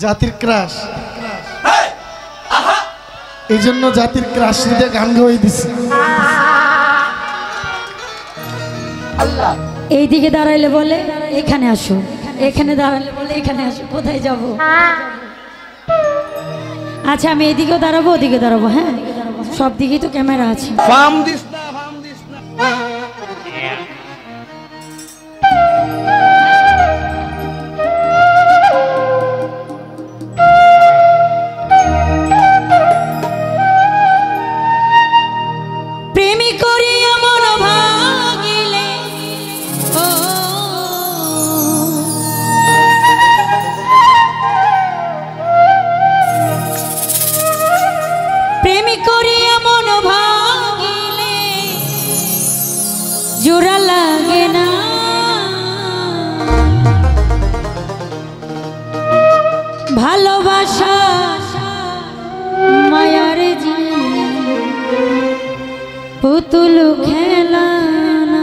জাতির ক্রাশ, এই জন্য জাতির ক্রাশ নিয়ে গান গাওয়াই দিছি। এইদিকে দাঁড়াইলে বলে এখানে আসো, এখানে দাঁড়ালে বলে এখানে আসো, কোথায় যাব? আচ্ছা আমি এদিকেও দাঁড়াবো, ওদিকে দাঁড়াবো, হ্যাঁ সব দিকেই তো ক্যামেরা আছে। জোড়া লাগে না ভালোবাসা মায়ার পুতুল খেলা না।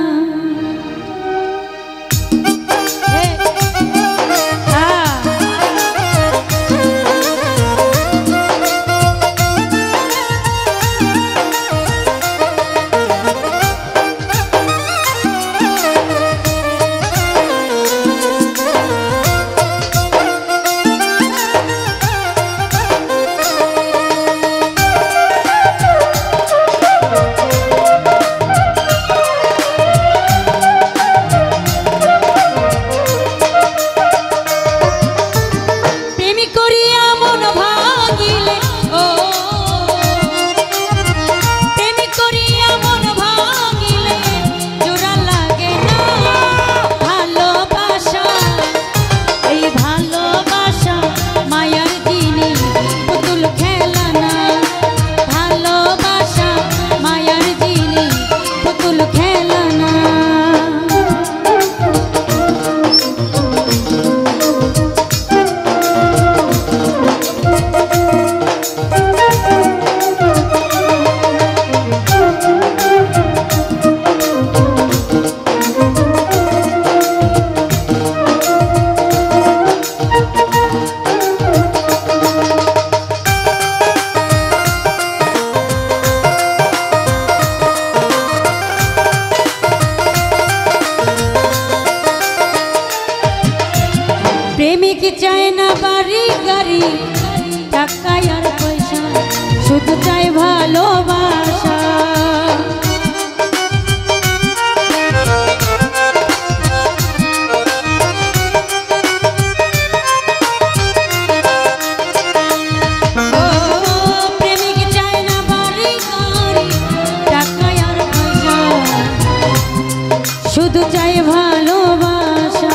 প্রেমিক চায় না বাড়ি গাড়ি টাকা আর পয়সা, শুধু চাই ভালোবাসা। প্রেমিক চায় না বাড়ি গাড়ি টাকা আর পয়সা, শুধু চাই ভালোবাসা।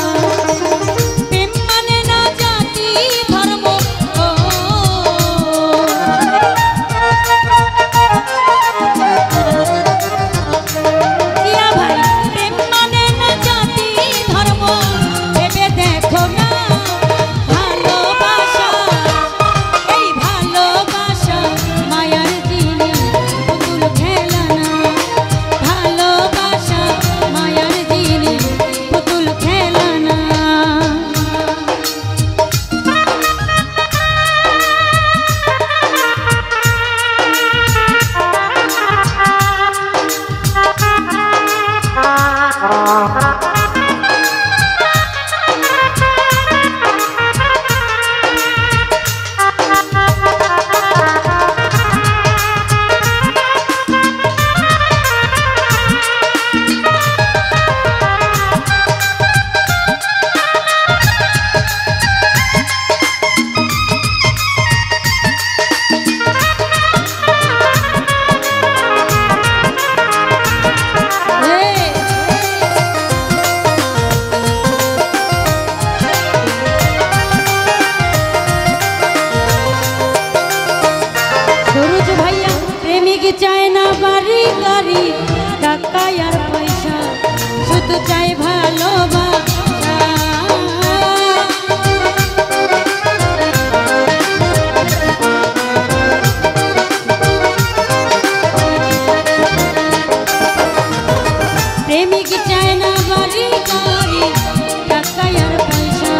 চায় না বাড়ি গাড়ি টাকা আর পয়সা, শুধু চাই ভালোবাসা। প্রেমিক চায় না বাড়ি গাড়ি টাকা আর পয়সা,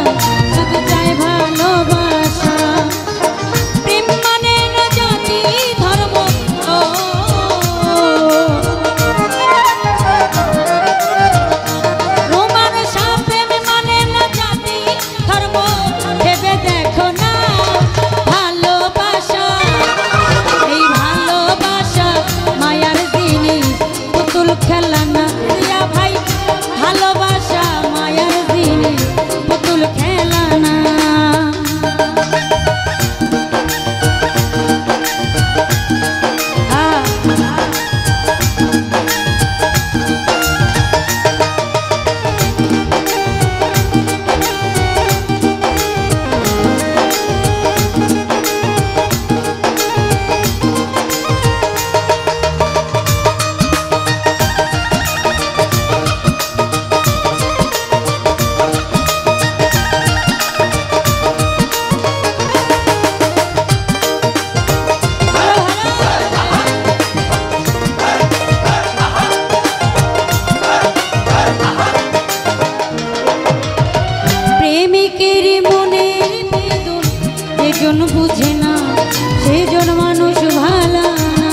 শুধু চাই ভালোবাসা। প্রেমিকের মনের বেদন যেজন বুঝে না সেজন মানুষ ভালা না।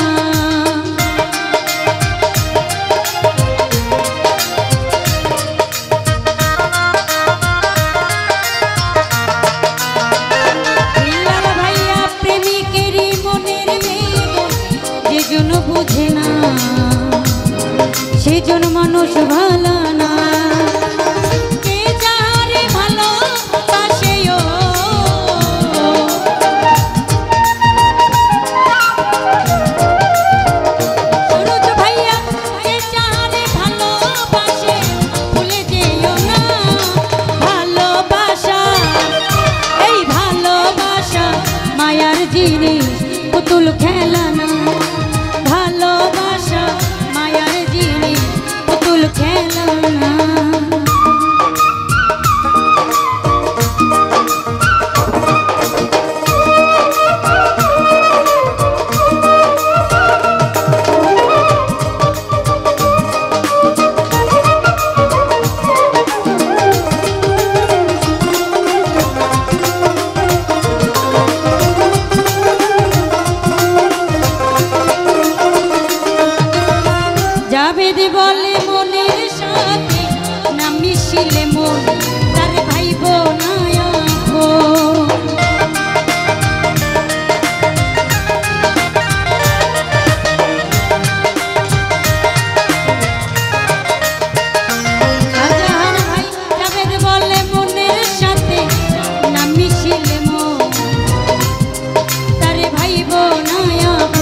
বিল্লাল ভাইয়া প্রেমিকের মনের বেদন যেজন বুঝে না সেজন মানুষ ভালা না। পুতুল খেলা না ভালোবাসা মায়ার জিনিস পুতুল খেলা না। জাভেদ বলে মনের সাথে না মিশিলে মন তার ভাইব না আপন। শাহজাহান ভাই জাভেদ বলে মনের সাথে না মিশিলে মন তার ভাইব না আপন।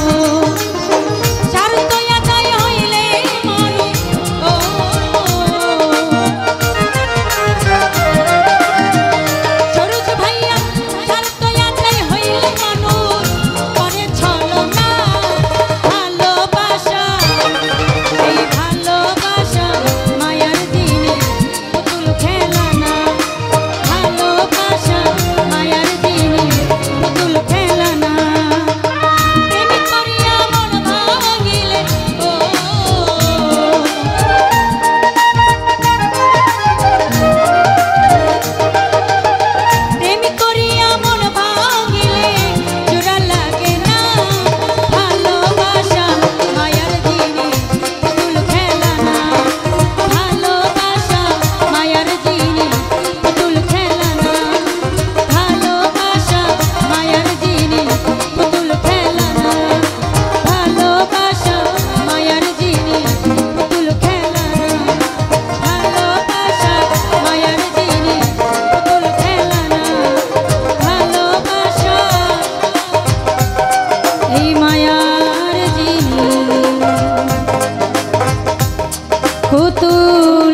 পুতুল